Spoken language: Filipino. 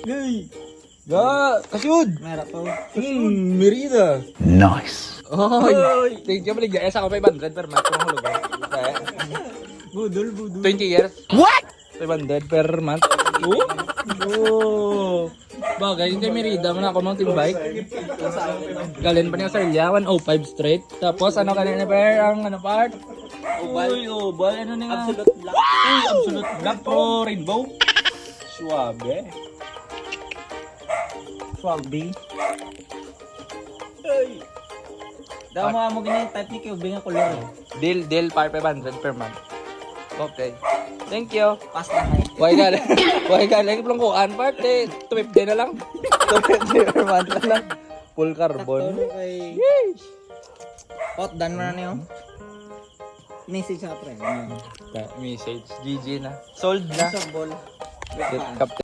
Gay! Ga! Kasyud! Meron po. Merida! Nice. Oy! Thank you, maligaya sa ako 500 per month kung hulugan. Budol. 20 years. What? 500 per month. Oh! Bagay, hindi Merida man ako mountain bike. Galing pa niya sa Ilya, 105 straight. Tapos ano kanina per ang ano part? Uy, oval. Ano na nga? Absolute black. Uy, absolute black pro rainbow. Suabe. Swagby. Daw mo ganyan type ni Cube nga color. Deal, par 500 per month. Okay. Thank you. Pass na kayo. Why ka lang ko part eh. 250 na lang. 250 per month na lang. Full carbon. Kay Hot done mo na niyo. Message sa pre. Message. GG na. Sold na. Softball. Captain.